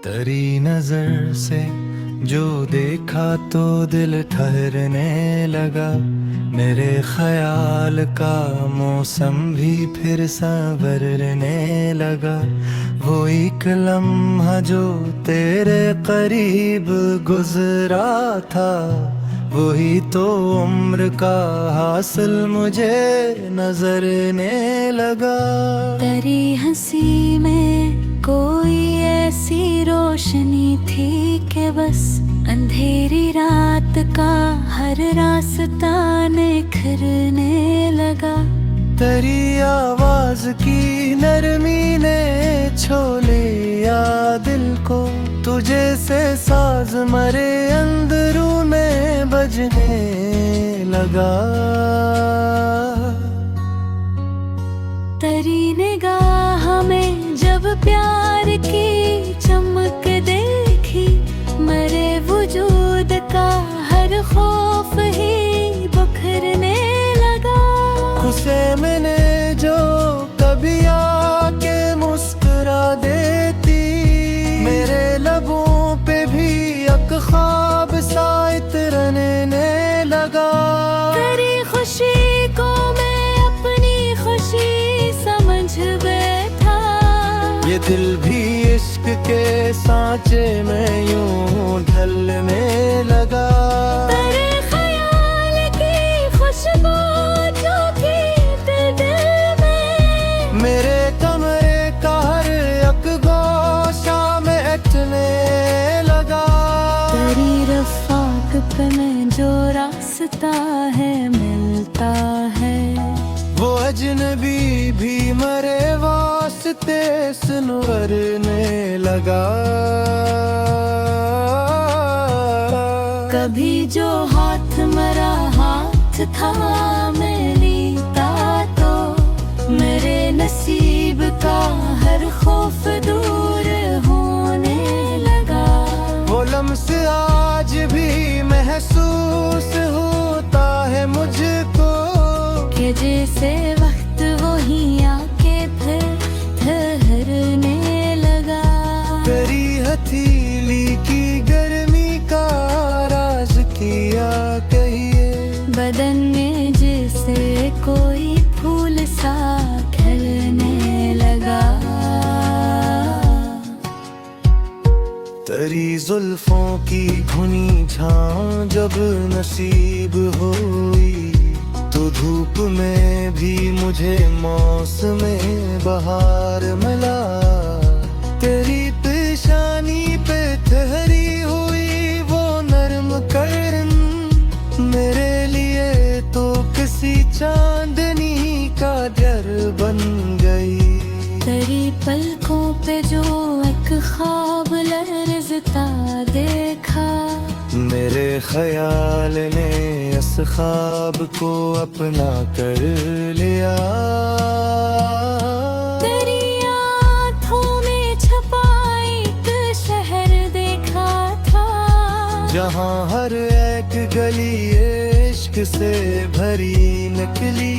तेरी नजर से जो देखा तो दिल ठहरने लगा। मेरे ख्याल का मौसम भी फिर संवरने लगा। वो एक लम्हा जो तेरे करीब गुजरा था, वही तो उम्र का हासिल मुझे नजरने लगा। तेरी हंसी में कोई ऐसी रोशनी थी कि बस अंधेरी रात का हर रास्ता निखरने लगा। तेरी आवाज की नरमी ने छू लिया दिल को, तुझे से साज मरे अंदरूने बजने लगा। तेरी निगाह में जब प्यार की चमक देखी, मरे वजूद का हर खौफ ही बिखरने लगा। उसे मैंने जो कभी आके मुस्कुरा देती, मेरे लबों पे भी एक ख्वाब सा इतरने लगा। तेरी खुशी को मैं अपनी खुशी समझ बैठा, ये दिल भी इश्क के सांचे में यूं ढलने लगा। तेरे ख्याल की खुशबू जो थी दिल में, मेरे कमरे का हर एक गोशा में अटने लगा। तेरी रफ़ाक पे मैं जो रास्ता है मिलता है, वो अजनबी भी मरे वास्ते सुनवरने लगा। कभी जो हाथ मरा हाथ था मैं लीता, तो मेरे नसीब का हर खौफ दूर होने लगा। वो लम्हे आज भी महसूस होता है मुझको, कि जैसे वक्त वही आके फिर ठहरने लगा। तेरी हथेली की गर्मी का राज किया कहिए, बदन में जैसे कोई फूल सा खिलने लगा। तेरी जुल्फों की घुनी छां जब नसीब हुई, तो धूप में भी मुझे मौसम बहार मिला। तेरी पेशानी पे ठहरी हुई वो नरम करन, मेरे लिए तो किसी चांदनी का डर बन गई। तेरी पलकों पे जो एक ख्वाब लरज़ता देखा, मेरे ख्याल ने इस ख्वाब को अपना कर लिया। तेरी आँखों में छुपा एक शहर देखा था, जहाँ हर एक गली इश्क से भरी निकली।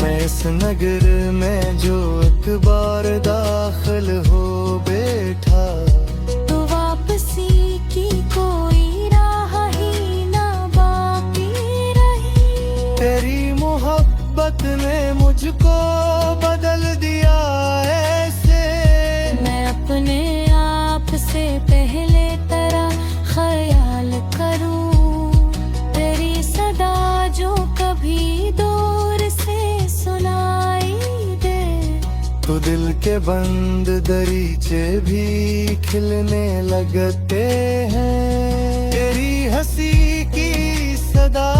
मैं इस नगर में जो एक बार दाखिल हो बैठा, तो वापसी की कोई राह ही ना बाकी रही। तेरी मोहब्बत ने मुझको बदल दिया ऐसे, मैं अपने आप से पहले तरह ख्याल करूं। तेरी सदा जो कभी दूर से सुनाई दे, तो दिल के बंद दरीचे भी खिलने लगते हैं। तेरी हंसी की सदा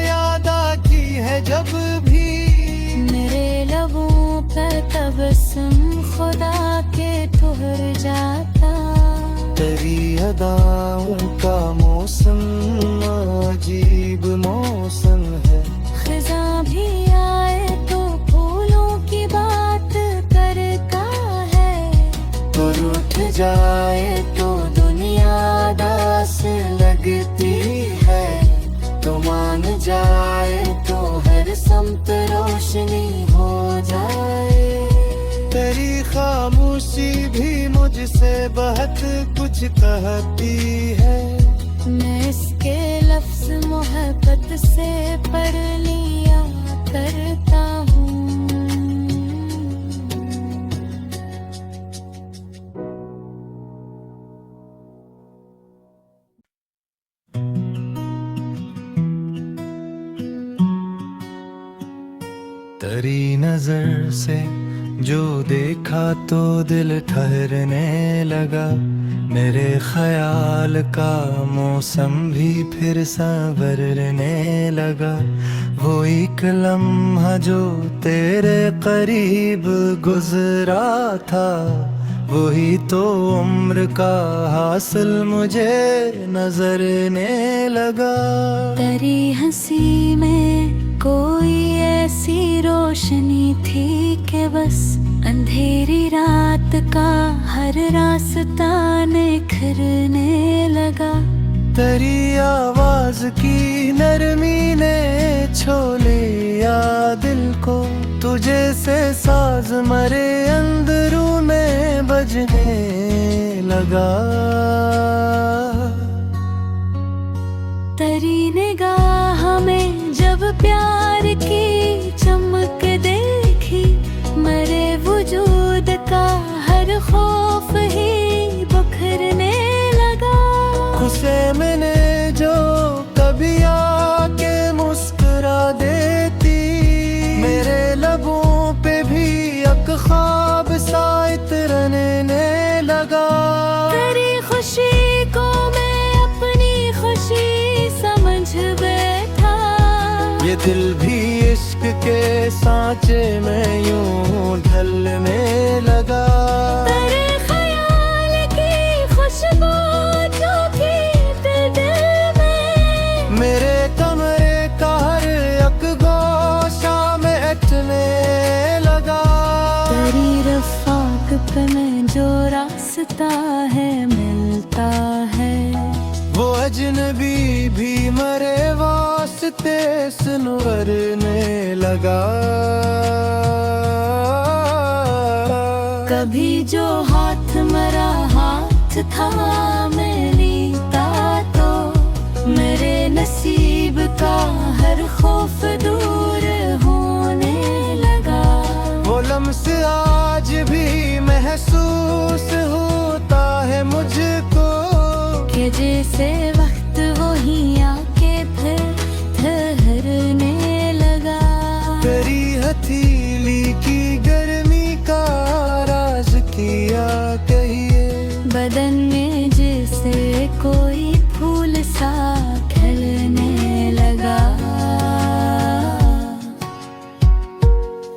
याद आती है जब भी, मेरे लबों पर तबस्सुम खुदा के ठहर जाता। तेरी अदाओं का मौसम अजीब मौसम है। खिज़ां भी आए तो फूलों की बात करता है, तो रूठ जाए तो दुनिया दास लगती है, तो मान जाए तो हर समत रोशनी हो जाए। तेरी खामोशी भी मुझ से बहुत कुछ कहती है। मैं इसके लफ्ज मोहब्बत से पढ़ लिया करता हूँ। तेरी नजर से जो देखा तो दिल ठहरने लगा। मेरे ख्याल का मौसम भी फिर संवरने लगा। वो एक लम्हा जो तेरे करीब गुजरा था, वही तो उम्र का हासिल मुझे नजरने लगा। तेरी हंसी में कोई ऐसी रोशनी थी कि बस अंधेरी रात का हर रास्ता निखरने लगा। तेरी आवाज की नरमी ने छो लिया दिल को। तुझे से साज मरे अंदरू में बजने लगा। तेरी निगाह में जब प्यार की चमक देखी, मरे वजूद का हर खौफ ही बखरने लगा। उसे मैंने जो कभी आके मुस्कुरा देती, मेरे लबों पे भी एक ख्वाब सा इतरने लगा। तेरी खुशी को मैं अपनी खुशी समझ बैठा। ये दिल भी इश्क के सांचे में यूं ढलने लगा। तेरे ख्याल की खुशबू जो थी दिल में, मेरे कमरे का हर एक गोशा में अटने लगा। तेरी रफ़ाक पे मैं जो रास्ता है मिलता है, वो अजनबी भी मरे वास्ते सुनवरने लगा। कभी जो हाथ मरा हाथ था मैं लीता, तो मेरे नसीब का हर खौफ दूर होने लगा। वो लम्स आज भी महसूस होता है मुझको, कि जैसे वक्त वही आके फिर ठहरने लगा। तेरी हथेली की गर्मी का राज किया कहिए, बदन में जैसे कोई फूल सा खिलने लगा।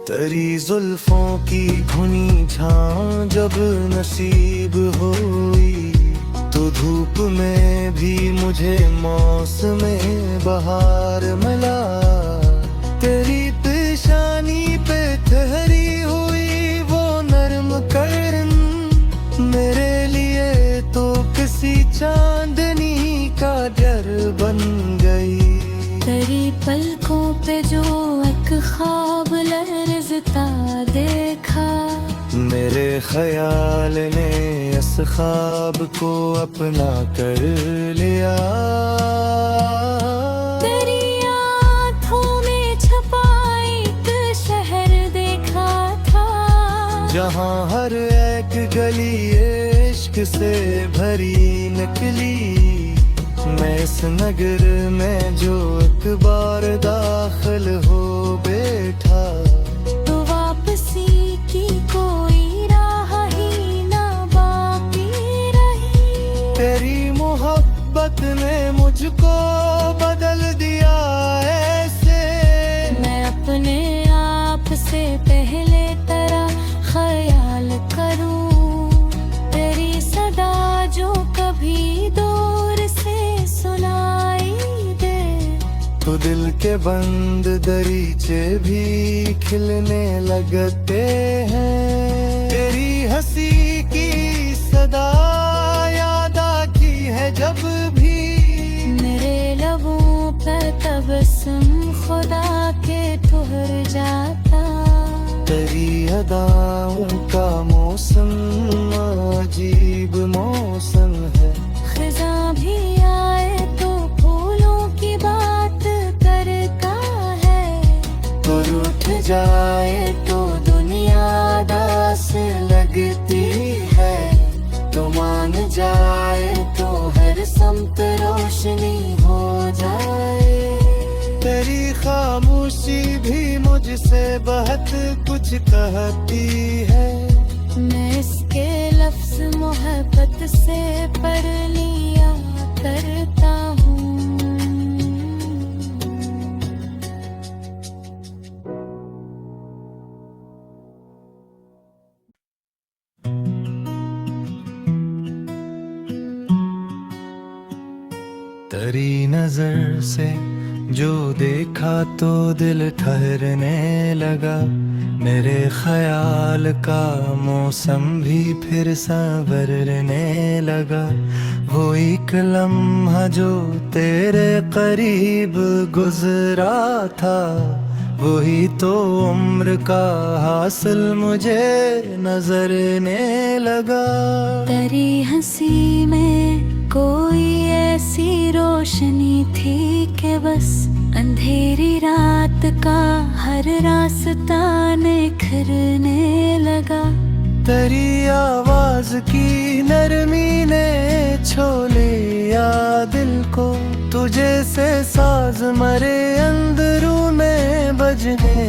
तेरी जुल्फों की घुनी छां जब नसीब हुई, तो धूप में भी मुझे मौसम बहार मिला। तेरी पेशानी पे ठहरी हुई वो नरम करन, मेरे लिए तो किसी चांदनी का डर बन गई। तेरी पलकों पे जो एक ख्वाब लर्ज़ता देखा, मेरे ख्याल ने इस ख्वाब को अपना कर लिया। तेरी आँखों में छपा एक शहर देखा था, जहाँ हर एक गली इश्क से भरी निकली। मैं इस नगर में जो एक बार दाखिल हो बैठा, तो वापसी की कोई राह ही ना बाकी रही। तेरी मोहब्बत ने मुझको बदल दिया ऐसे, मैं अपने आप से पहले तरह ख्याल करूं। तेरी सदा जो कभी दूर से सुनाई दे, तो दिल के बंद दरीचे भी खिलने लगते हैं। तेरी हंसी की सदा याद आती है जब भी, मेरे लबों पर तबस्सुम खुदा के ठहर जाता। तेरी अदाओं का मौसम अजीब मौसम है। खिज़ां भी आए तो फूलों की बात करता है, और उठ जाए तो दुनिया दास लगती है। तो मान जाए तो हर समत रोशनी हो जाए। तेरी खामोशी भी मुझसे बहुत कुछ कहती है। मैं इसके लफ्ज़ मोहब्बत से पढ़ लिया करता हूँ। तेरी नजर से जो देखा तो दिल ठहरने लगा। मेरे ख्याल का मौसम भी फिर संवरने लगा। वो एक लम्हा जो तेरे करीब गुजरा था, वही तो उम्र का हासिल मुझे नजरने लगा। तेरी हंसी में कोई ऐसी रोशनी थी कि बस अंधेरी रात का हर रास्ता निखरने लगा। तेरी आवाज की नरमी ने छू लिया दिल को। तुझे से साज मरे अंदरों में बजने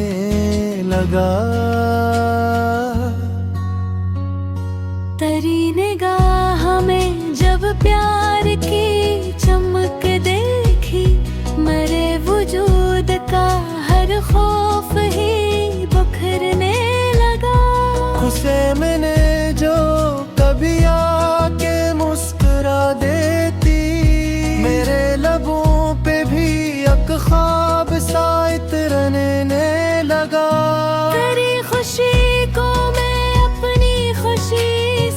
लगा। तेरी निगाह में जब प्यार की चमक देखी, मरे वजूद का हर खौफ ही बिखरने लगा। उसे मैंने जो कभी आके मुस्कुरा देती, मेरे लबों पे भी एक ख्वाब सा इतरने लगा। तेरी खुशी को मैं अपनी खुशी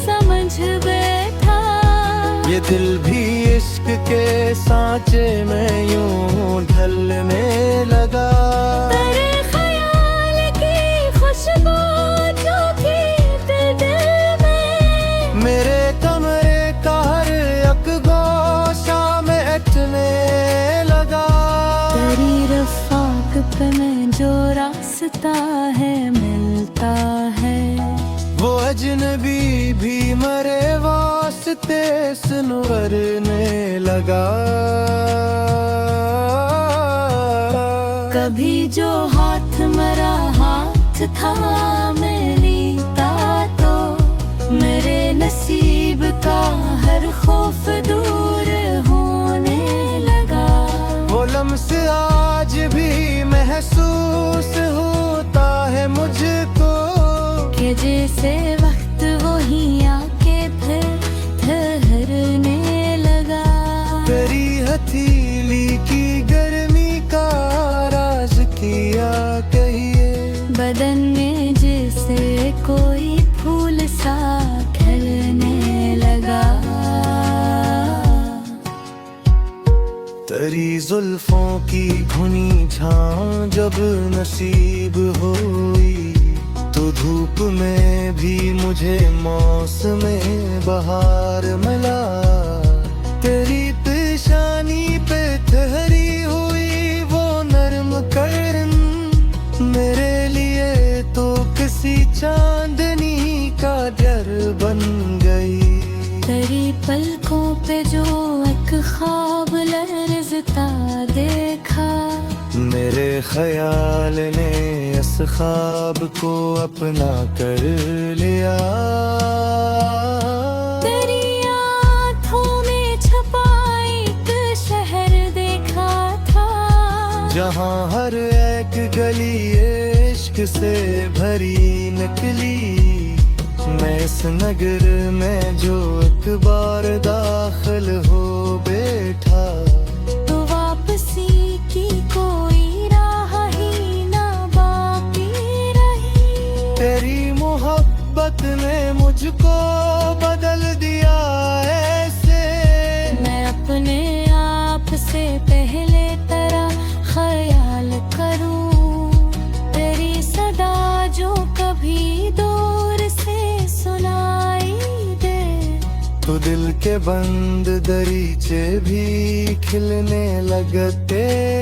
समझ बैठा। ये दिल भी इश्क के सांचे में यूं ढलने लगा। तेरे ख्याल की खुशबू जो की दिल में, मेरे कमरे का हर एक गोशा में अटने लगा। तेरी रफ़ाक पे मैं जो रास्ता है मिलता है, वो अजनबी भी मरे वास्ते सुनवरने लगा। कभी जो हाथ मरा हाथ था मैं लीता तो, मेरे नसीब का हर खौफ दूर होने लगा। वो लम्स आज भी महसूस होता है मुझको, कि जैसे वक्त वही आके फिर ठहरने लगा। तेरी हथेली की गर्मी का राज किया कहिए। बदन में जैसे कोई फूल सा खिलने लगा। तेरी जुल्फों की घुनी छां जब नसीब हुई, तो धूप में भी मुझे मौसम बहार मिला। तेरी पेशानी पे ठहरी हुई वो नरम करन, मेरे लिए तो किसी चांदनी का डर बन गई। तेरी पलकों पे जो एक ख्वाब लर्ज़ता देखा, मेरे ख्याल ने इस ख्वाब को अपना कर लिया। तेरी आँखों में छुपा एक शहर देखा था, जहाँ हर एक गली इश्क से भरी निकली। मैं इस नगर में जो एक बार दाखिल हो बैठा, तो वापसी की कोई राह ही ना बाकी रही। तेरी मोहब्बत ने मुझको बदल दिया ऐसे, मैं अपने आप से पहले तरह ख्याल करूं। तेरी सदा जो कभी दूर से सुन तो दिल के बंद दरीचे भी खिलने लगते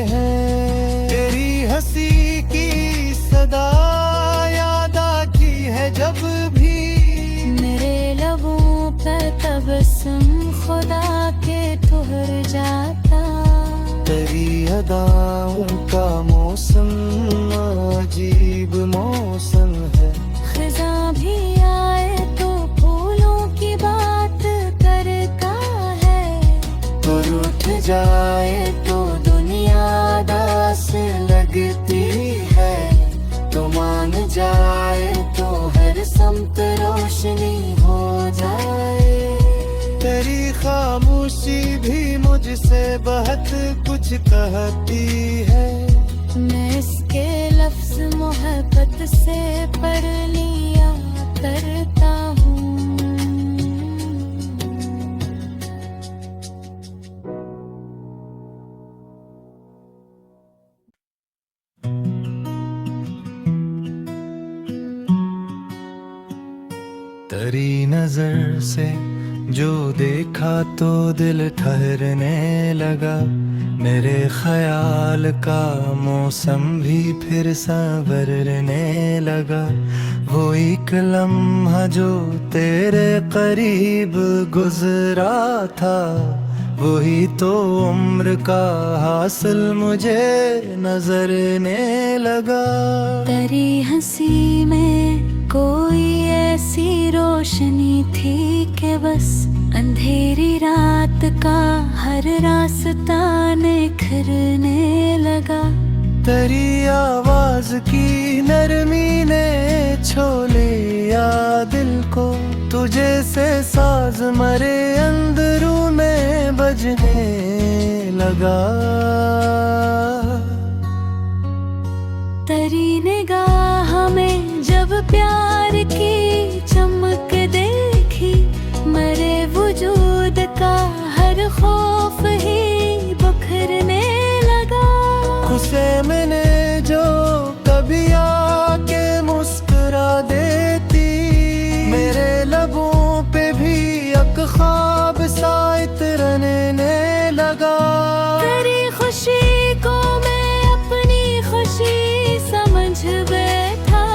हैं। तेरी हंसी की सदा याद आती है जब भी, मेरे लबों पर तबस्सुम खुदा के ठुहर जाता। तेरी अदाओं का मौसम अजीब मौसम है। खिज़ां भी आए तो फूलों की बात करता है, और उठ जाए तो दुनिया दास लगती है। तो मान जाए तो हर समत रोशनी हो जाए। तेरी खामोशी भी मुझसे बहुत कुछ कहती है। मैं इसके लफ्ज़ मोहब्बत से पढ़ लिया करता हूँ। तेरी नजर से जो देखा तो दिल ठहरने लगा। मेरे ख्याल का मौसम भी फिर संवरने लगा। वो एक लम्हा जो तेरे करीब गुजरा था, वही तो उम्र का हासिल मुझे नजरने लगा। तेरी हंसी में कोई ऐसी रोशनी थी कि बस अंधेरी रात का हर रास्ता निखरने लगा। तेरी आवाज की नरमी ने छो लिया दिल को। तुझे से साज मरे अंदरू में बजने लगा। तेरी निगाह में जब प्यार की चमक देखी, मरे वजूद का हर खौफ ही बखरने लगा। उसे मैंने जो कभी आके मुस्कुरा देती, मेरे लबों पे भी एक ख्वाब सा इतरने लगा। तेरी खुशी को मैं अपनी खुशी समझ बैठा।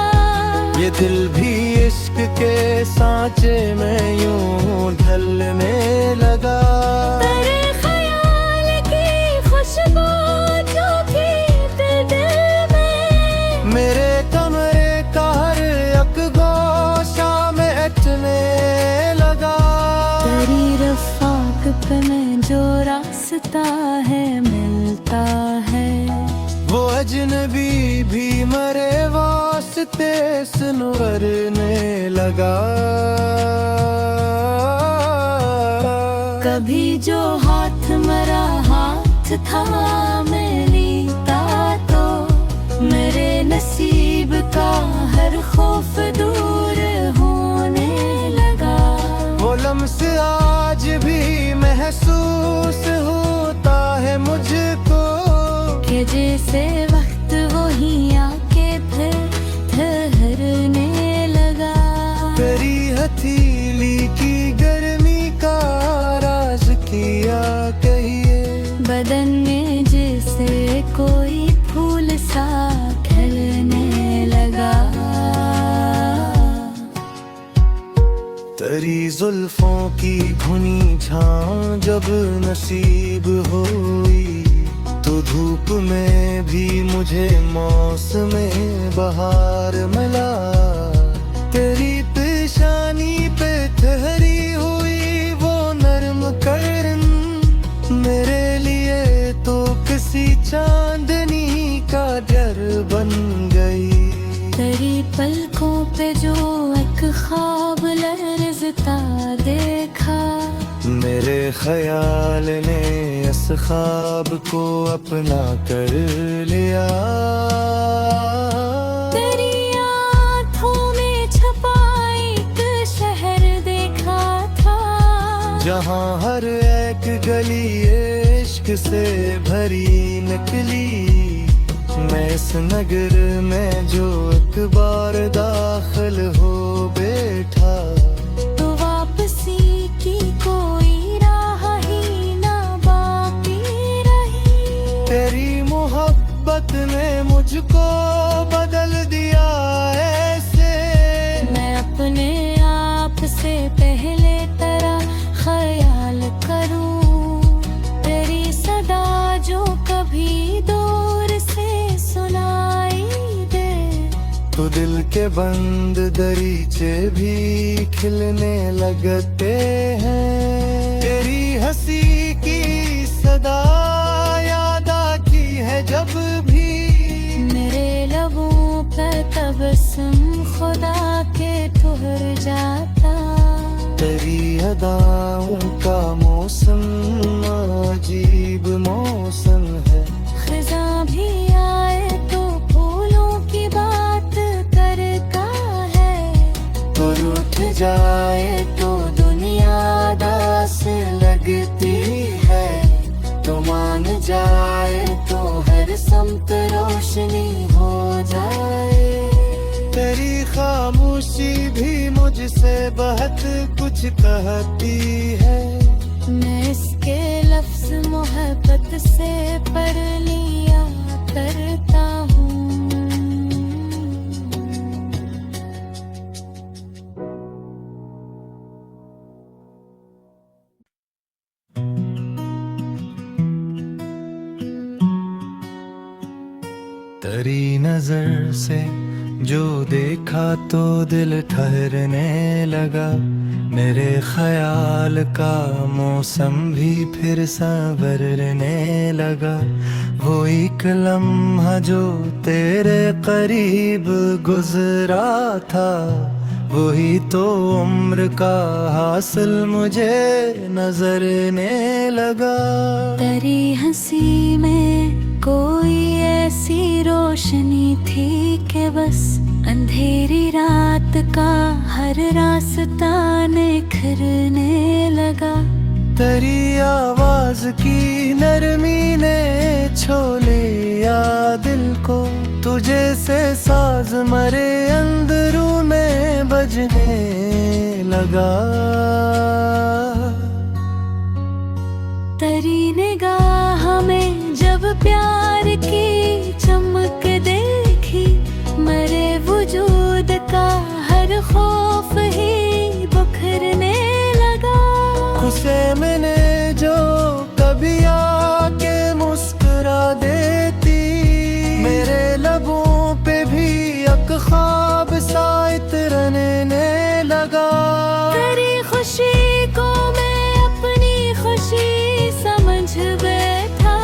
ये दिल भी इश्क के सांचे में यूं ढलने लगा। तेरे ख्याल की खुशबू जो थी दिल में, मेरे कमरे का हर एक गोशा में अटने लगा। तेरी रफ़ाक पे मैं जो रास्ता है मिलता है, वो अजनबी भी मरे वास्ते सुनवरने लगा। कभी जो हाथ मरा हाथ था मैं लेता, तो मेरे नसीब का हर खौफ दूर होने लगा। वो लम्स आज भी महसूस होता है मुझको, कि जैसे वक्त वही आके फिर ठहरने लगा। तेरी हथेली की गर्मी का राज किया कहिए, बदन में जैसे कोई फूल सा खिलने लगा। तेरी जुल्फों की घुनी झां जब नसीब हुई, तो धूप में भी मुझे मौसम बहार मिला। तेरी पेशानी पे ठहरी हुई वो नर्म करन, मेरे लिए तो किसी चांदनी का डर बन गई। तेरी पलकों पे जो एक ख्वाब लर्ज़ता देखा, मेरे ख्याल ने इस ख्वाब को अपना कर लिया। तेरी आँखों में छपा एक शहर देखा था, जहाँ हर एक गली इश्क से भरी निकली। मैं इस नगर में जो एक बार दाखिल हो बैठा, तो वापसी की तो दिल के बंद दरीचे भी खिलने लगते हैं। तेरी हंसी की सदा याद आती है जब भी, मेरे लबों पर तबस्सुम खुदा के ठुहर जाता। तेरी अदाओं का मौसम अजीब मौसम है। खिज़ां भी आए तो फूलों की बात करता है, तो रूठ जाए तो दुनिया दास लगती है, तो मान जाए तो हर समत रोशनी हो जाए। तेरी खामोशी भी मुझसे बहुत कुछ कहती है। मैं इसके लफ्ज़ मोहब्बत से पढ़ लिया करता हूँ। तेरी नजर से जो देखा तो दिल ठहरने लगा। मेरे ख्याल का मौसम भी फिर संवरने लगा। वो एक लम्हा जो तेरे करीब गुजरा था, वही तो उम्र का हासिल मुझे नजरने लगा। तेरी हंसी में कोई ऐसी रोशनी थी कि बस अंधेरी रात का हर रास्ता निखरने लगा। तेरी आवाज की नरमी ने छो लिया दिल को, तुझे से साज मरे अंदरू में बजने लगा। तेरी निगाह में जब प्यार की चमक देखी, मरे वजूद का हर खौफ ही बिखरने लगा। उसे मैंने जो कभी आके मुस्कुरा देती, मेरे लबों पे भी एक ख्वाब सा इतरने लगा। तेरी खुशी को मैं अपनी खुशी समझ बैठा,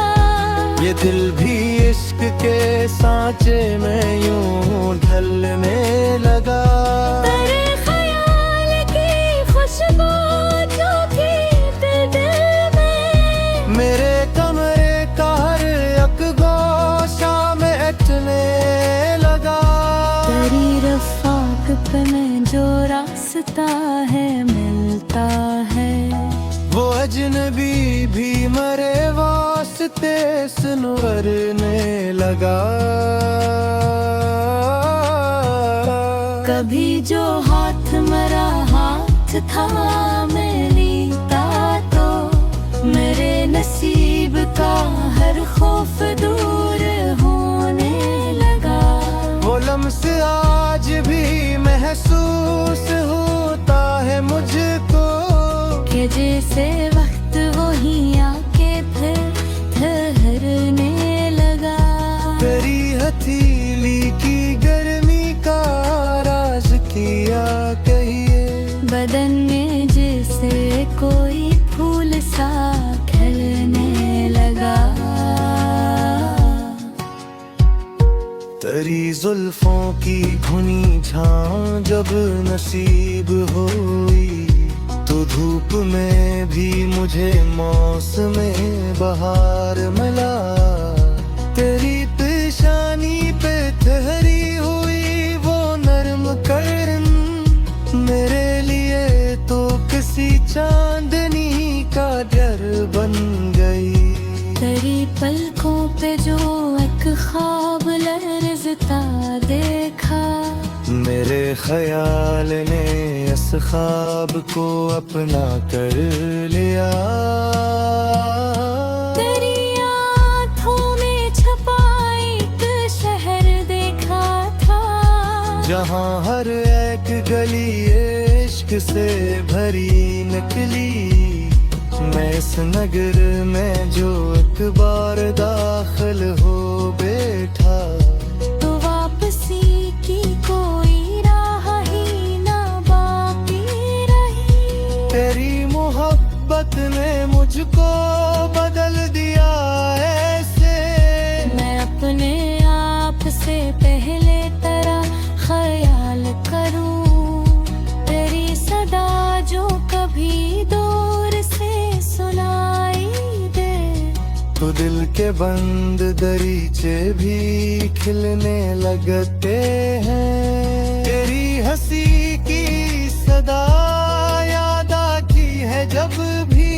ये दिल भी इश्क के सांचे में यूं ढलने लगा। तेरे ख्याल की खुशबू जो थी दिल में, मेरे कमरे का हर एक गोशा में अटने लगा। तेरी रफ़ाक पे मैं जो रास्ता है मिलता है, वो अजनबी भी मरे वास्ते सुनवरने लगा। कभी जो हाथ मरा हाथ था मैं लीता, तो मेरे नसीब का हर खौफ दूर होने लगा। वो लम्स आज भी महसूस होता है मुझको, कि जैसे वक्त वही आके फिर ठहरने लगा। तेरी हथेली की गर्मी का राज किया कहिए, बदन में जैसे कोई फूल सा खिलने लगा। तेरी जुल्फों की घुनी छां जब नसीब हुई, तो धूप में भी मुझे मौसम बहार मिला। तेरी पेशानी पे ठहरी हुई वो नर्म करन, मेरे लिए तो किसी चांदनी का डर बन गई। तेरी पलकों पे जो एक ख्वाब लरज़ता देखा, मेरे ख्याल ने इस ख्वाब को अपना कर लिया। तेरी आँखों में छपा एक शहर देखा था, जहाँ हर एक गली इश्क से भरी निकली। मैं इस नगर में जो एक बार दाखिल हो बैठा, तो वापसी की तो दिल के बंद दरीचे भी खिलने लगते हैं। तेरी हंसी की सदा याद आती है जब भी,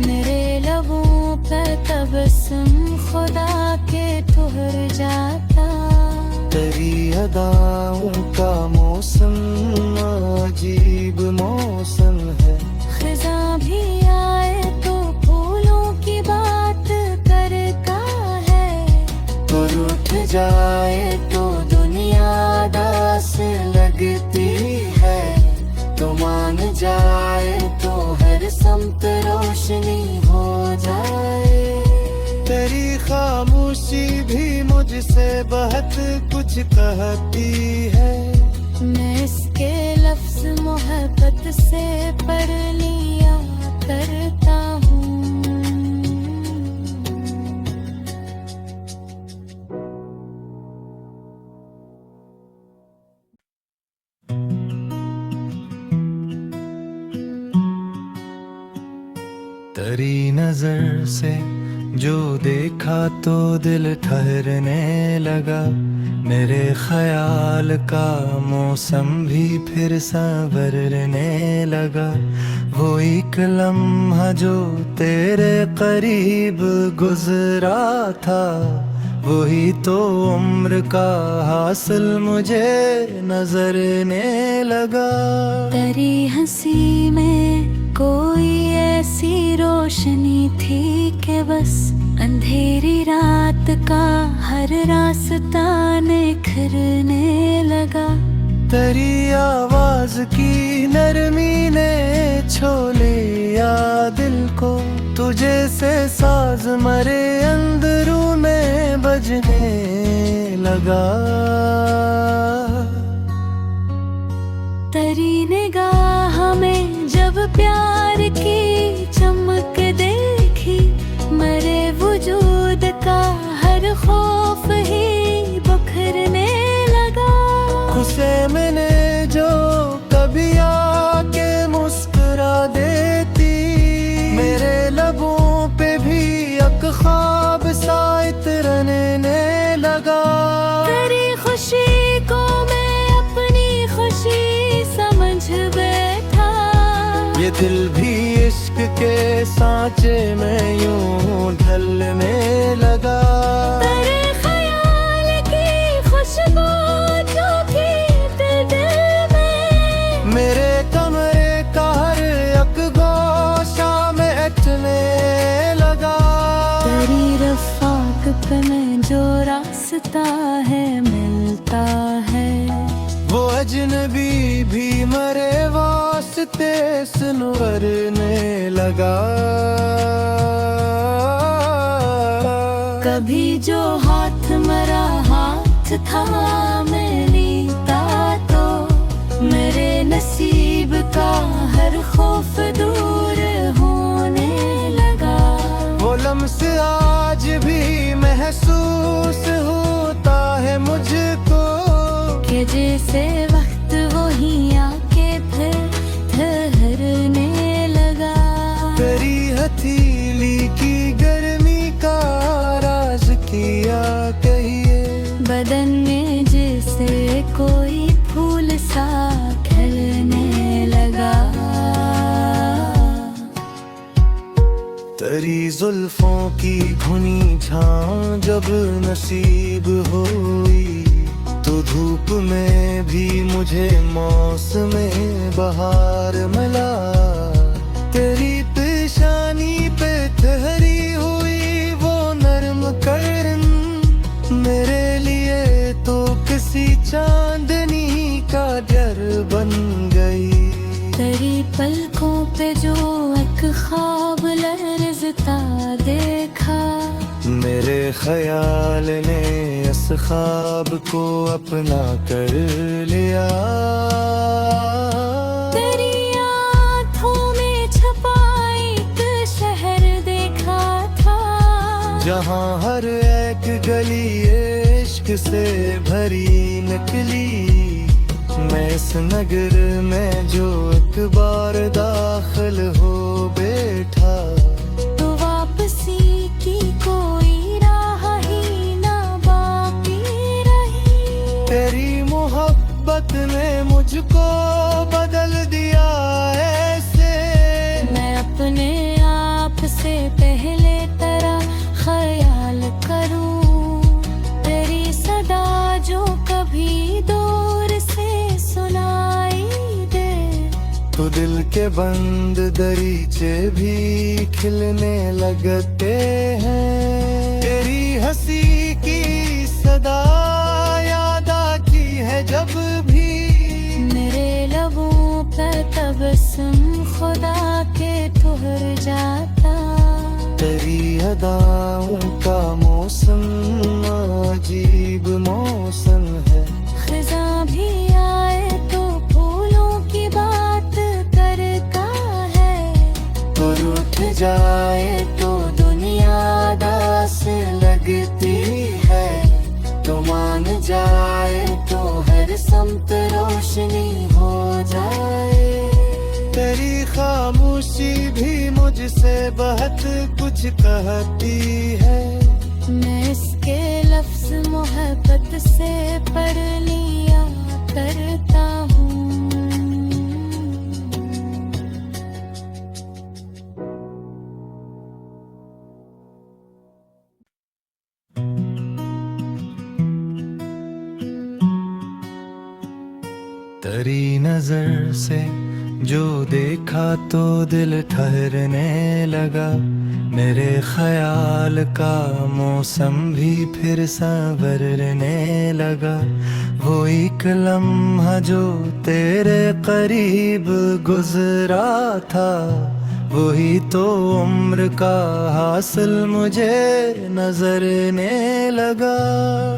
मेरे लबों पे तबस्सुम खुदा के ठुहर जाता। तेरी अदाओं का मौसम अजीब मौसम है। खिज़ां भी आए तो फूलों की बात करता है, तो रूठ जाए तो दुनिया दास लगती है, तो मान जाए तो हर समत रोशनी हो जाए। तेरी खामोशी भी मुझसे बहुत कुछ कहती है, मैं इसके लफ्ज़ मोहब्बत से पढ़ लिया करता हूँ। तेरी नजर से जो देखा तो दिल ठहरने लगा, मेरे ख्याल का मौसम भी फिर संवरने लगा। वो एक लम्हा जो तेरे करीब गुजरा था, वही तो उम्र का हासिल मुझे नजरने लगा। तेरी हंसी में कोई ऐसी रोशनी थी कि बस अंधेरी रात का हर रास्ता निखरने लगा। तेरी आवाज की नरमी ने छो लिया दिल को, तुझे से साज मरे अंदरों में बजने लगा। तेरी निगाह में जब प्यार की चमक देखी, मरे वजूद का हर खौफ ही बखरने लगा। उसे मैंने जो कभी आके मुस्कुरा देती, मेरे लबों पे भी एक ख्वाब सा इतरने लगा। तेरी खुशी को मैं अपनी खुशी समझ बैठा, ये दिल भी इश्क के सांचे में यूं ढलने लगा। तेरे ख्याल की खुशबू जो थी दिल में, मेरे कमरे का हर एक गोशा में अटने लगा। तेरी रफ़ाक पे मैं जो रास्ता है मिलता है, वो अजनबी भी मरे वास्ते सुनवरने लगा। कभी जो हाथ मरा हाथ था मैं लीता, तो मेरे नसीब का हर खौफ दूर होने लगा। वो लम्स आज भी महसूस होता है मुझको, कि जैसे वक्त वही आके फिर ठहरने लगा। तेरी हथेली की गर्मी का राज किया कहिए, बदन में जैसे कोई फूल सा खिलने लगा। तेरी जुल्फों की घुनी छां जब नसीब हुई, तो धूप में भी मुझे मौसम बहार मिला। तेरी पेशानी पे ठहरी हुई वो नरम करन, मेरे लिए तो किसी चांदनी का डर बन गई। तेरी पलकों पे जो एक ख्वाब लर्ज़ता देखा, मेरे ख्याल ने इस ख्वाब को अपना कर लिया। तेरी आँखों में छपा एक शहर देखा था, जहाँ हर एक गली इश्क से भरी निकली। मैं इस नगर में जो एक बार दाखिल हो बैठा, तो वापसी की मोहब्बत ने मुझको बदल दिया ऐसे। मैं अपने आप से पहले तेरा ख्याल करूं, तेरी सदा जो कभी दूर से सुनाई दे। तो दिल के बंद दरीचे भी खिलने लगते हैं। तेरी हंसी की सदा याद आती है जब भी। मेरे लबों पर तबस्सुम खुदा के ठुहर जाता। तेरी अदाओं का मौसम अजीब मौसम है। खिज़ां भी आए तो फूलों की बात करता है। और उठ जाए तो दुनिया दास लगती है। तो मान जाए तो हर समत रोशनी हो जाए। तेरी खामोशी भी मुझसे बहुत कुछ कहती है। मैं इसके लफ्ज़ मोहब्बत से पढ़ लिया करता हूँ। तेरी नजर से जो देखा तो दिल ठहरने लगा। मेरे ख्याल का मौसम भी फिर संवरने लगा। वो एक लम्हा जो तेरे करीब गुजरा था, वही तो उम्र का हासिल मुझे नजरने लगा।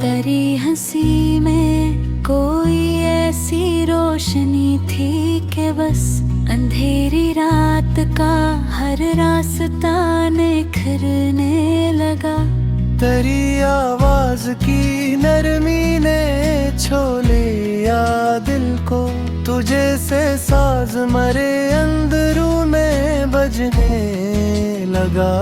तेरी हंसी में कोई ऐसी रोशनी थी कि बस अंधेरी रात का हर रास्ता निखरने लगा। तेरी आवाज की नरमी ने छो लिया दिल को। तुझे से साज मरे अंदरू में बजने लगा।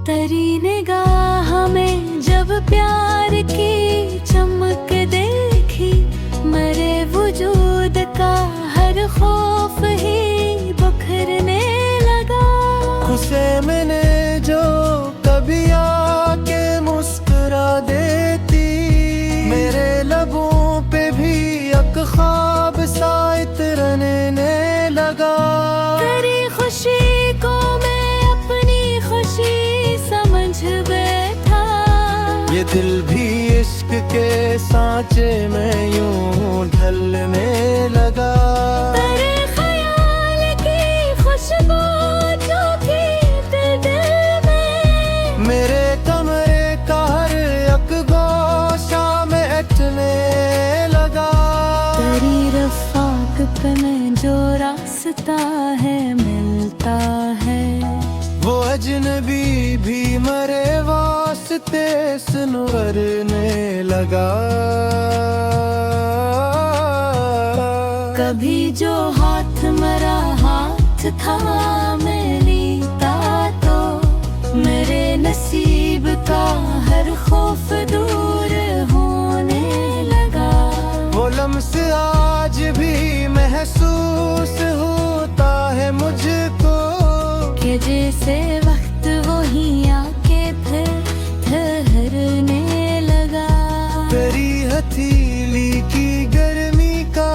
तेरी निगाह में जब प्यार की चमक देखी, मेरे वजूद का हर खौफ ही बखरने लगा। उसे मैंने जो कभी आके मुस्कुरा देती, मेरे लबों पे भी एक ख्वाब सा इतरने लगा। तेरी खुशी को मैं अपनी खुशी समझ बैठा। ये दिल भी इश्क के सांचे में यूं ढलने लगा। तेरे ख्याल की खुशबू जो थी दिल में, मेरे कमरे का हर एक गोशा में अटने लगा। तेरी रफ़ाक पे मैं जो रास्ता है मिलता है, वो अजनबी भी मरे वास्ते सुनवरने लगा। कभी जो हाथ मेरा हाथ था मैं लीता, तो मेरे नसीब का हर खौफ दूर होने लगा। वो लम्स आज भी महसूस होता है मुझको, कि जैसे वक्त वही आके फिर ठहरने लगा। तेरी हथेली की गर्मी का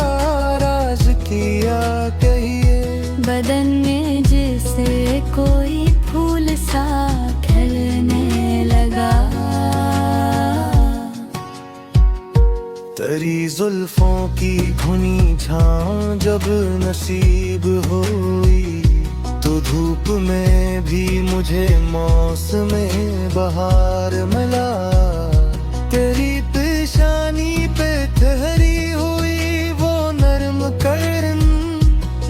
राज किया कहिए। बदन में जैसे कोई फूल सा खिलने लगा। तेरी जुल्फों की घुनी छां जब नसीब हुई, तो धूप में भी मुझे मौसम बहार मिला। तेरी पेशानी पे ठहरी हुई वो नर्म करन,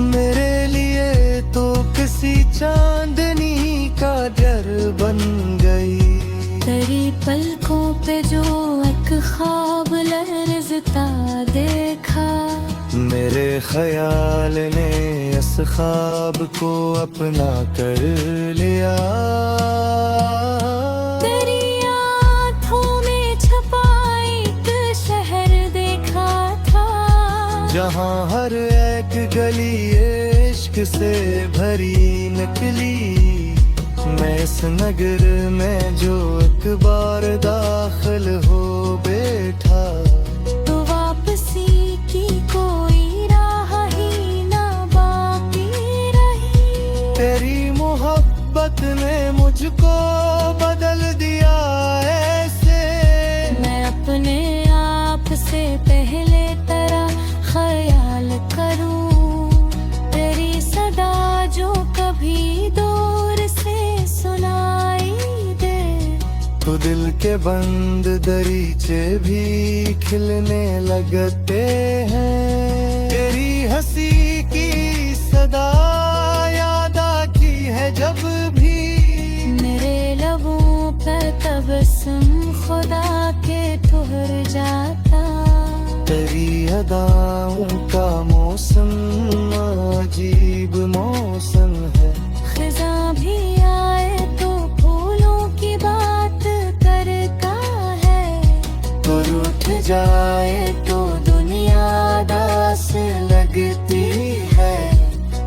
मेरे लिए तो किसी चांदनी का डर बन गई। तेरी पलकों पे जो एक ख्वाब लर्ज़ता देखा, मेरे ख्याल ने इस ख्वाब को अपना कर लिया। तेरी आँखों में छपाई जहाँ हर एक गली इश्क से भरी निकली। मैं इस नगर में जो एक बार दाखिल हो बैठा, तो वापसी की कोई राह ही ना बाकी रही। तेरी मोहब्बत ने मुझको बदल दिया ऐसे, मैं अपने आप से पहले तरह ख्याल करूं। तेरी सदा जो कभी दूर से सुनाई दे, तो दिल के बंद दरीचे भी खिलने लगते हैं। तेरी हंसी की सदा याद आती है जब भी, मेरे लबों पर तबस्सुम खुदा के ठुहर जाता। तेरी अदाओं का मौसम अजीब मौसम है। खिज़ां भी आए तो फूलों की बात करता है, तो रूठ जाए तो दुनिया दास लगती है,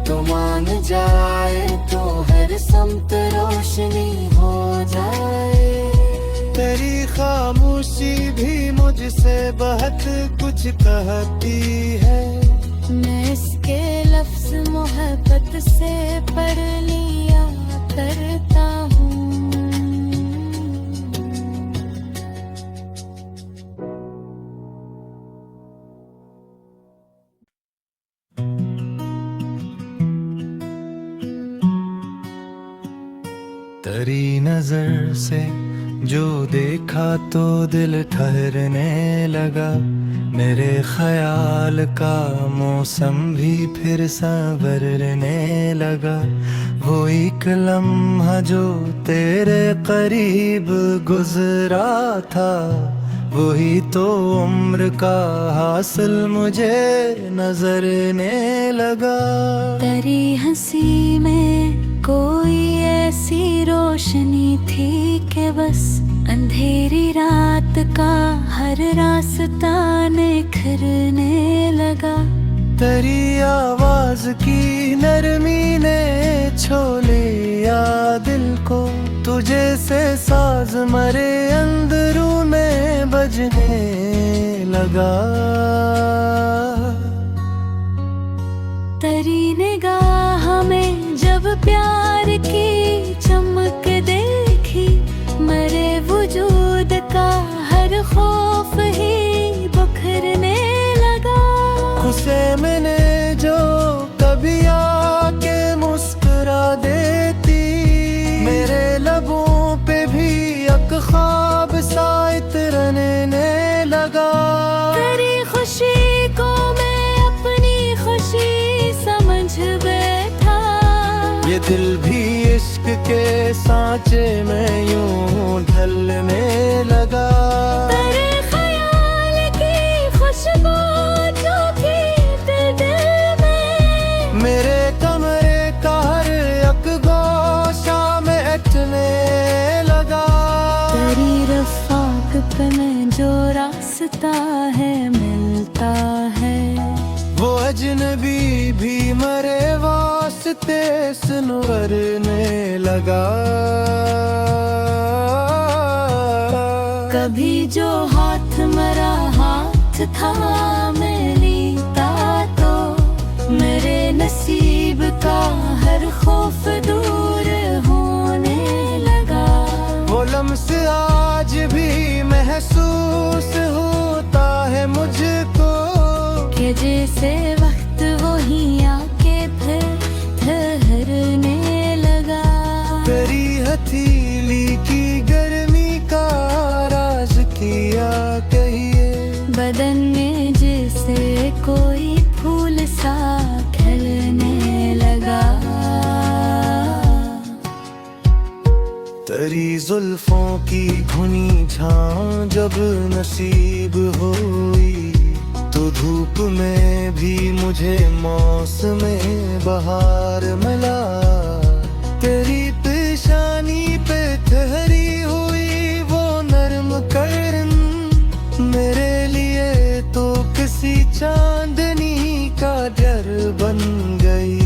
तो मान जाए तो हर समत रोशनी हो जाए। तेरी खामोशी भी मुझसे बहुत कुछ कहती है। मैं इसके लफ्ज़ मोहब्बत से पढ़ लिया करता हूँ। तेरी नजर से जो देखा तो दिल ठहरने लगा। मेरे ख्याल का मौसम भी फिर संवरने लगा। वो एक लम्हा जो तेरे करीब गुजरा था, वही तो उम्र का हासिल मुझे नजरने लगा। तेरी हंसी में कोई ऐसी रोशनी थी कि बस अंधेरी रात का हर रास्ता निखरने लगा। तेरी आवाज की नरमी ने छो लिया दिल को, तुझे से साज मरे अंदरूने बजने लगा। तेरी निगाह में जब प्यार की चमक देखी, मेरे वजूद का हर खौफ ही बिखरने लगा। उसे मैंने जो कभी आके मुस्कुरा देती, मेरे लबों पे भी एक ख्वाब सा इतरने लगा। तेरी खुशी को मैं अपनी खुशी समझ बैठा, ये दिल भी इश्क के सांचे में यूं ढलने लगा। तेरे ख्याल की खुशबू जो थी दिल में, मेरे कमरे का हर एक गोशा में अटने लगा। तेरी रफ़ाक पे में जो रास्ता है मिलता है, वो अजनबी भी मरे वास्ते सुनवरने लगा। कभी जो हाथ मेरा हाथ था मैं लीता, तो मेरे नसीब का हर खौफ दूर होने लगा। वो लम्स आज भी महसूस होता है मुझको, कि जैसे वक्त वही आके फिर ठहरने लगा। तेरी हथेली की गर्मी का राज किया कहिए, बदन में जैसे कोई फूल सा खिलने लगा। तेरी जुल्फों की घुनी झां जब नसीब हुई, तो धूप में भी मुझे मौसम बहार मिला। तेरी पेशानी पे ठहरी हुई वो नर्म करन, मेरे लिए तो किसी चांदनी बन गई।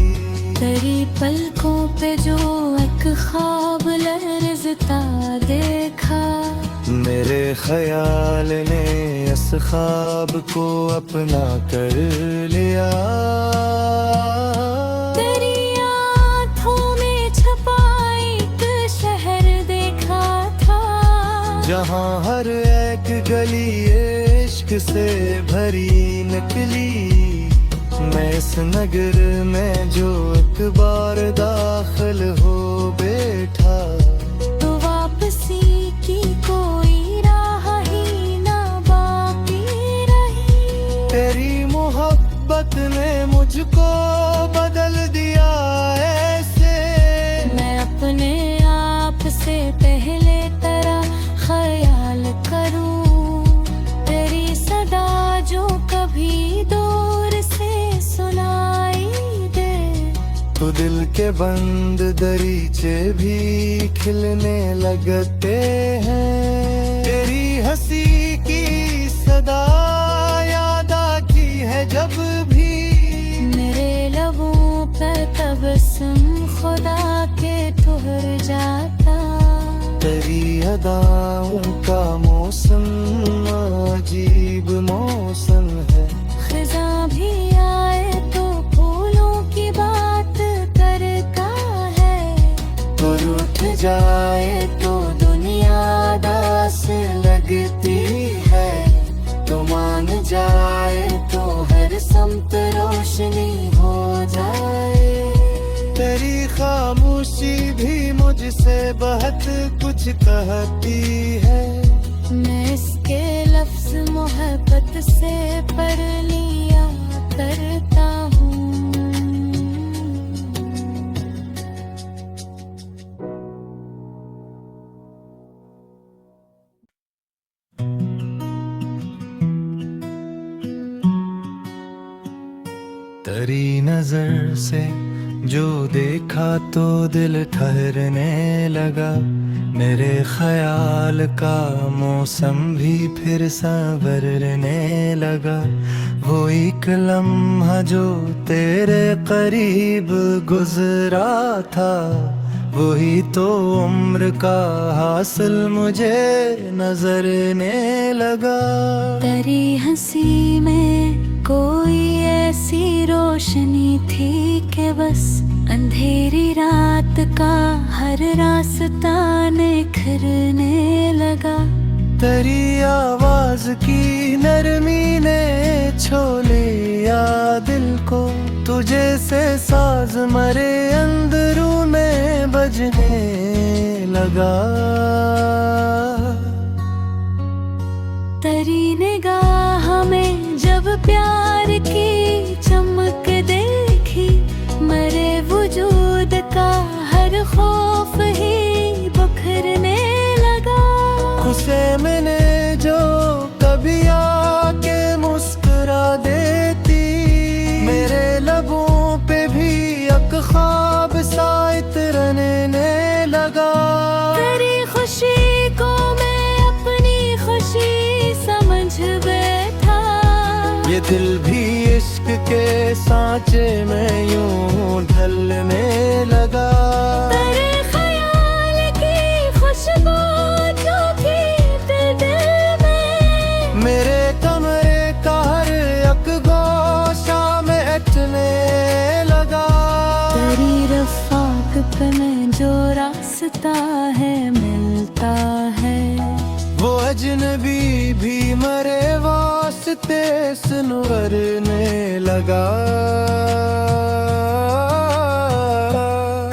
तेरी पलकों पे जो एक ख्वाब लर्ज़ता देखा, मेरे ख्याल ने इस ख्वाब को अपना कर लिया। तेरी आँखों में छपा एक शहर देखा था, जहाँ हर एक गली इश्क से भरी निकली। मैं इस नगर में जो एक बार दाखिल हो बैठा, तो वापसी की कोई राह ही ना बाकी रही। तेरी मोहब्बत ने मुझको बदल दिया ऐसे, मैं अपने आप से पहले तरह ख्याल करूं। तेरी सदा जो कभी दूर से सुनाई दे, तो दिल के बंद दरीचे भी खिलने लगते हैं। तेरी हंसी की सदा याद आती है जब भी, मेरे लबों पे तबस्सुम खुदा के ठुहर जाता। तेरी अदाओं का मौसम अजीब मौसम है। खिज़ां भी आए तो फूलों की बात करता है, तो रूठ जाए तो दुनिया दास लगती है। तो मान जाए तो हर समत रोशनी हो जाए। तेरी खामोशी भी मुझसे बहुत कुछ कहती है। मैं इसके लफ्ज़ मोहब्बत से पढ़ लिया करता हूँ। तेरी नजर से जो देखा तो दिल ठहरने लगा। मेरे ख्याल का मौसम भी फिर संवरने लगा। वो एक लम्हा जो तेरे करीब गुजरा था, वही तो उम्र का हासिल मुझे नजरने लगा। तेरी हंसी में कोई ऐसी रोशनी थी कि बस अंधेरी रात का हर रास्ता निखरने लगा। तेरी आवाज की नरमी ने छो लिया दिल को, तुझे से साज मरे अंदरों में बजने लगा। तेरी निगाह में जब प्यार की चमक देखी, मरे वजूद का हर खौफ ही बखरने लगा। उसे मैंने जो कभी आके मुस्कुरा देती, मेरे लबों पे भी एक ख्वाब सा इतरने लगा। तेरी खुशी को मैं अपनी खुशी समझ बैठा, ये दिल भी इश्क के सांचे में यूं ढलने लगा। तेरे ख्याल की खुशबू जो थी दिल में, मेरे कमरे का हर एक गोशा में अटने लगा। तेरी रफ़ाक़त में जो रास्ता है मिलता है, वो अजनबी भी मरे वास्ते सुनवरने लगा।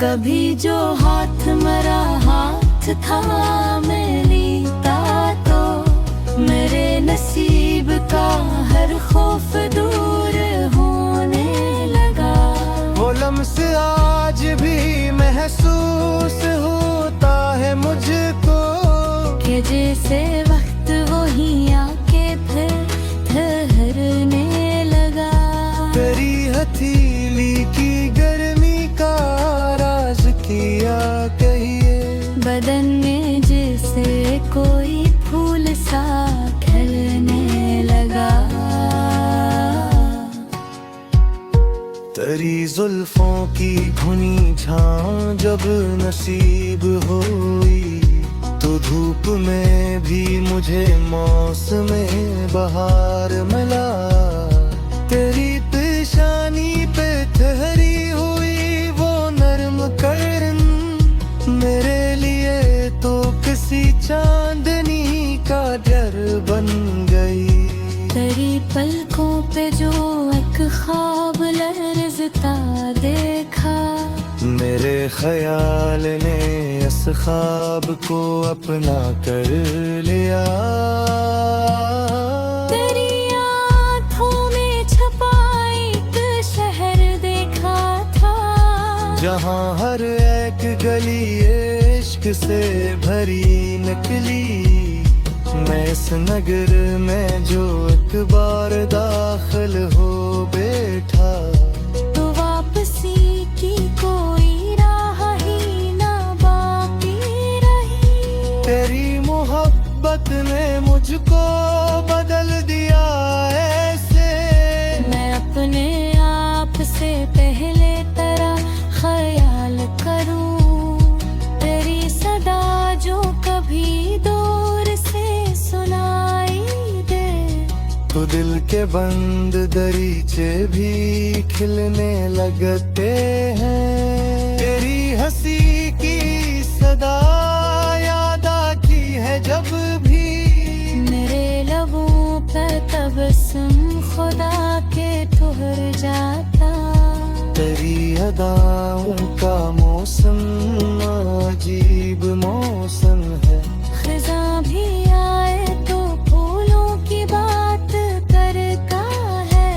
कभी जो हाथ मरा हाथ था लेता, तो मेरे नसीब का हर खौफ दूर होने लगा। वो लम्स आज भी महसूस होता है मुझको, कि जैसे वक्त वही आके फिर ठहरने लगा। तेरी हथेली की गर्मी का राज किया कहिए, बदन में जैसे कोई फूल सा खिलने लगा। तेरी जुल्फों की धुनी झां जब नसीब हुई, तो धूप में भी मुझे मौसम बहार मिला। तेरी पेशानी पे ठहरी हुई वो नर्म करन, मेरे लिए तो किसी चांदनी का डर बन गई। तेरी पलकों पे जो एक ख्वाब लर्ज़ता देखा, मेरे ख्याल ने इस ख्वाब को अपना कर लिया। तेरी आँखों में छपा एक शहर देखा था, जहाँ हर एक गली इश्क से भरी निकली। मैं इस नगर में जो एक बार दाखिल हो बैठा, तो वापसी की कोई राह ही ना बाकी रही। तेरी मोहब्बत ने मुझको बदल दिया ऐसे, मैं अपने आप से पहले तरह ख्याल करूं। तेरी सदा जो कभी दूर से सुनाई दे, तो दिल के बंद दरीचे भी खिलने लगते हैं। तेरी हंसी की सदा याद आती है जब भी, मेरे लबों पर तबस्सुम खुदा के ठुहर जाता। तेरी अदाओं का मौसम अजीब मौसम है। खिज़ां भी आए तो फूलों की बात करता है,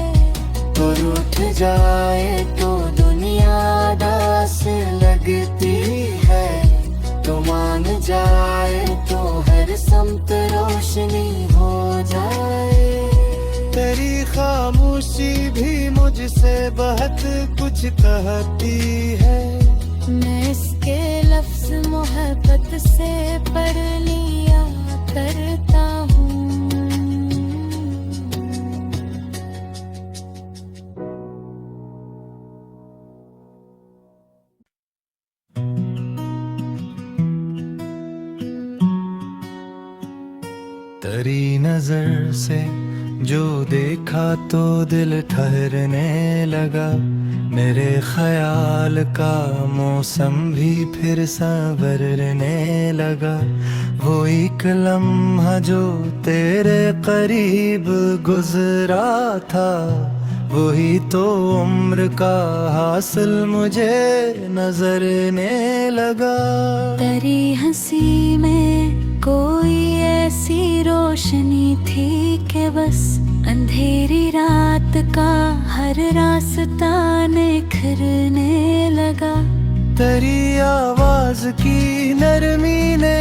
तो रूठ जाए तो दुनिया दास लगती है। तो मान जाए तो हर समत रोशनी हो जाए। तेरी खामोशी भी मुझसे बहुत कुछ कहती है। मैं इसके लफ्ज़ मोहब्बत से पढ़ लिया करता हूँ। तेरी नजर से जो देखा तो दिल ठहरने लगा। मेरे ख्याल का मौसम भी फिर संवरने लगा। वो एक लम्हा जो तेरे करीब गुजरा था, वही तो उम्र का हासिल मुझे नजरने लगा। तेरी हंसी में कोई ऐसी रोशनी थी कि बस अंधेरी रात का हर रास्ता निखरने लगा। तेरी आवाज की नरमी ने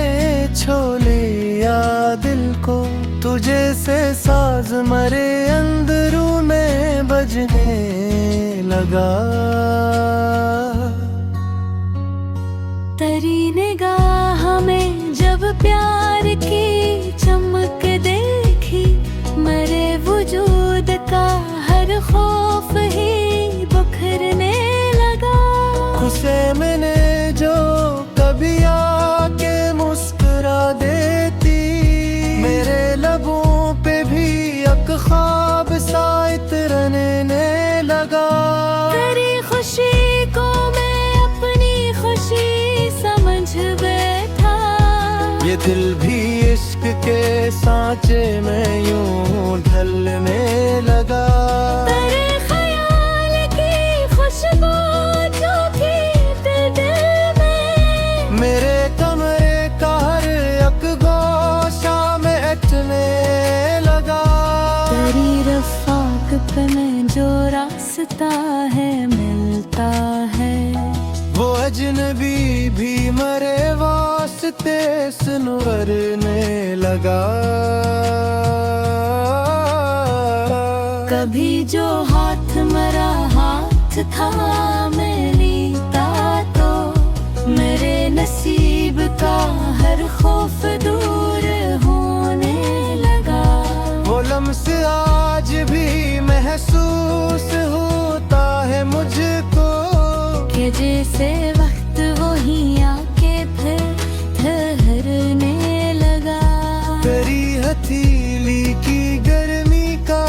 छो लिया दिल को, तुझे से साज मरे अंदरों में बजने लगा। तेरी निगाह में जब प्यार की चमक देखी, मरे वजूद का हर खौफ ही बुखरने लगा। उसे मैंने जो कभी आके मुस्कुरा देती, मेरे लबों पे भी एक ख्वाब सा इतरने लगा। तेरी खुशी को मैं अपनी खुशी समझ बैठा, ये दिल भी इश्क के सांचे में यूं ढलने लगा। तेरे ख्याल की खुशबू जो थी दिल में, मेरे कमरे का हर एक गोशा में अटने लगा। तेरी रफ़ाक पे मैं जो रास्ता है मिलता है, वो अजनबी भी मरे वास्ते सुनवरने लगा। कभी जो हाथ मरा हाथ था मैं लीता, तो मेरे नसीब का हर खौफ दूर होने लगा। वो लम्स आज भी महसूस होता है मुझको कि जैसे वक्त वही आके फिर ठहरने लगा। तेरी हथेली की गर्मी का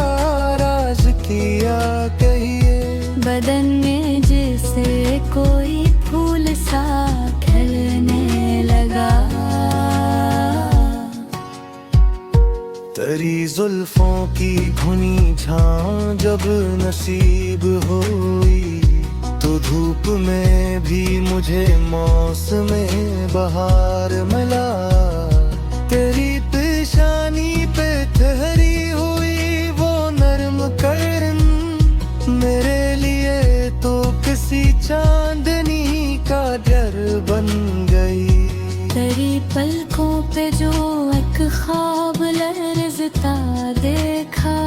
राज किया कहिए, बदन में जैसे कोई फूल सा खिलने लगा। तेरी जुल्फों की घुनी छां जब नसीब हुई, तो धूप में भी मुझे मौसम बहार मिला। तेरी पेशानी पे ठहरी हुई वो नरम करन, मेरे लिए तो किसी चांदनी का डर बन गई। तेरी पलकों पे जो एक ख्वाब लर्ज़ता देखा,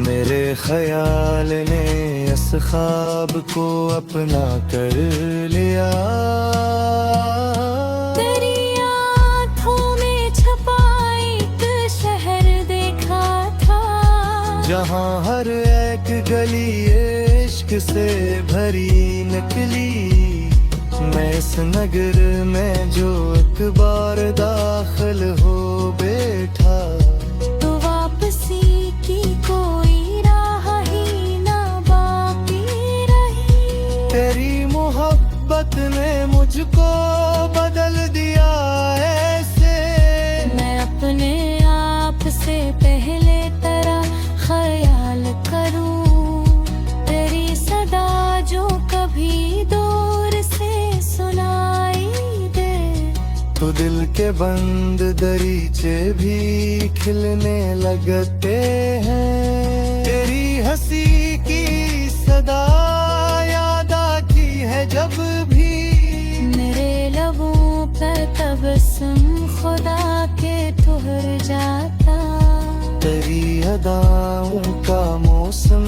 मेरे ख्याल ने इस ख्वाब को अपना कर लिया। तेरी आँखों में छपा एक शहर देखा था, जहाँ हर एक गली इश्क से भरी निकली। मैं इस नगर में जो एक बार दाखिल हो बैठा, तो वापसी की कोई राह ही ना बाकी रही। तेरी मोहब्बत ने मुझको बदल दिया ऐसे, मैं अपने आप से पहले तरह ख्याल करूं। तेरी सदा जो कभी दूर से सुनाई दे, तो दिल के बंद दरीचे भी खिलने लगते हैं। तेरी हंसी की सदा याद आती है जब भी, मेरे लबों पर तबस्सुम खुदा के ठुहर जाता। तेरी अदाओं का मौसम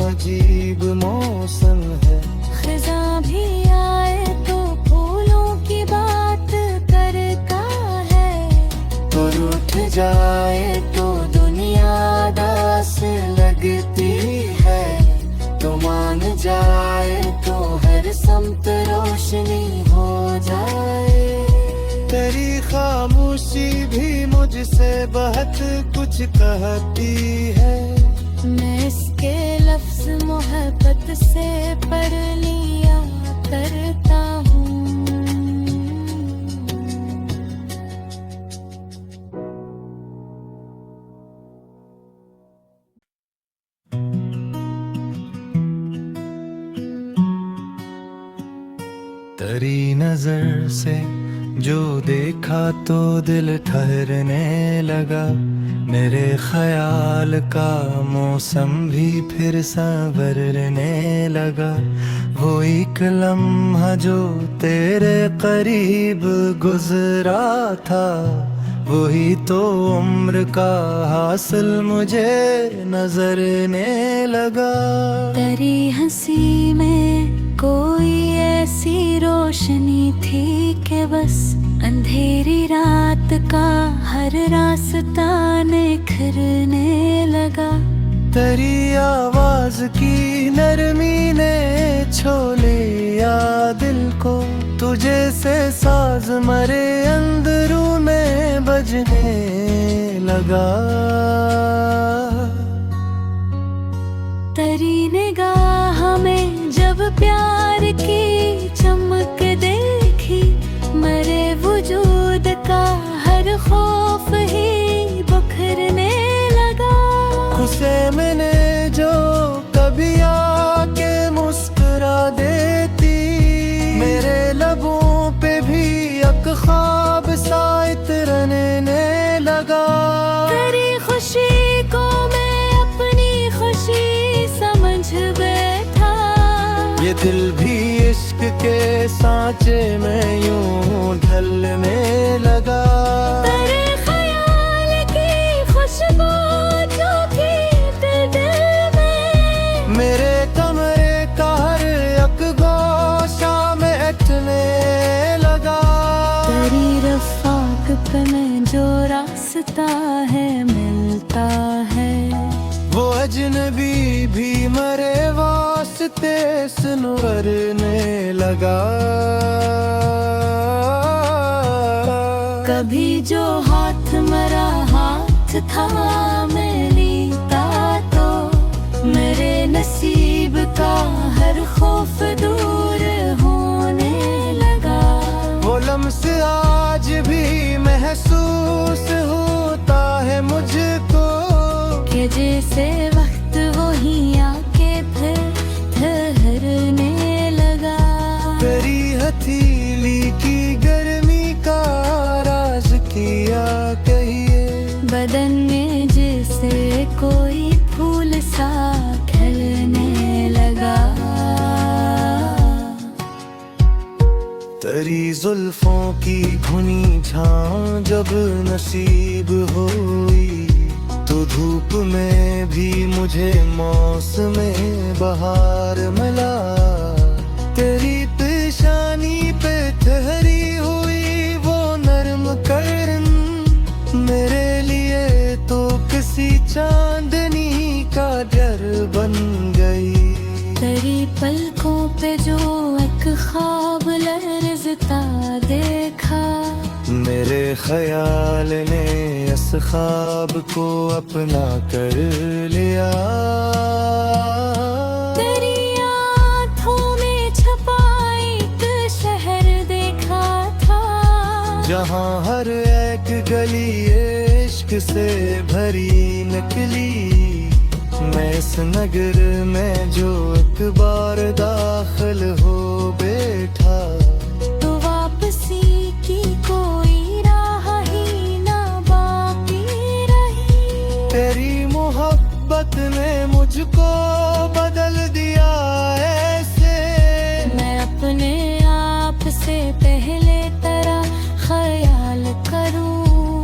अजीब मौसम है, खिज़ां भी आए तो फूलों की बात करता है। तो रूठ जाए तो दुनिया दास लगती है, तो मान जाए तो हर समत रोशनी हो जाए। तेरी खामोशी भी मुझसे बहुत कुछ कहती है, मैं इसके लफ्ज़ मोहब्बत से पढ़ लिया करता हूँ। तेरी नजर से जो देखा तो दिल ठहरने लगा। मेरे ख्याल का मौसम भी फिर संवरने लगा। वो एक लम्हा जो तेरे करीब गुजरा था, वही तो उम्र का हासिल मुझे नजरने लगा। तेरी हंसी में कोई ऐसी रोशनी थी कि बस अंधेरी रात का हर रास्ता निखरने लगा। तेरी आवाज की नरमी ने छो लिया दिल को, तुझे से साज मरे अंदरू में बजने लगा। तेरी निगाह में जब प्यार की चमक देखी, मरे वजूद का हर खौफ ही बखरने लगा। उसे मैंने जो कभी आके मुस्कुरा देती, मेरे लबों पे भी एक ख्वाब सा इतरने लगा। तेरी खुशी को मैं अपनी खुशी समझ बैठा, ये दिल भी इश्क के सांचे में यूं ढलने लगा। तेरे ख्याल की खुशबू जो थी दिल में, मेरे कमरे का हर एक गोशा में अटने लगा। तेरी रफ़ाक़त में जो रास्ता है मिलता है, वो अजनबी भी मरे वास सोचते सुनवरने लगा। कभी जो हाथ मेरा हाथ था मैं लीता तो मेरे नसीब का हर खौफ दूर होने लगा। वो लम्स आज भी महसूस होता है मुझको कि जैसे वक्त वही आके फिर ठहरने लगा। तेरी हथेली की गर्मी का राज किया कहिए। बदन में जैसे कोई फूल सा खिलने लगा। तेरी जुल्फों की घुनी छां जब नसीब हुई तो धूप में भी मुझे मौसम बहार मिला। तेरी पेशानी पे ठहरी हुई वो नरम करन मेरे लिए तो किसी चांदनी का डर बन गई। तेरी पलकों पे जो एक ख्वाब लर्ज़ता देखा मेरे ख्याल ने इस ख्वाब को अपना कर लिया। तेरी आँखों में छपा एक शहर देखा था जहाँ हर एक गली इश्क से भरी निकली। मैं इस नगर में जो एक बार दाखिल हो बैठा तो वापसी की कोई राह ही ना बाकी रही। तेरी मोहब्बत ने मुझको बदल दिया ऐसे मैं अपने आप से पहले तरह ख्याल करूं।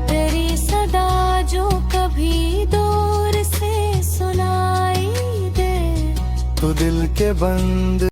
तेरी सदा जो कभी दूर से सुनाई दे तो दिल के बंद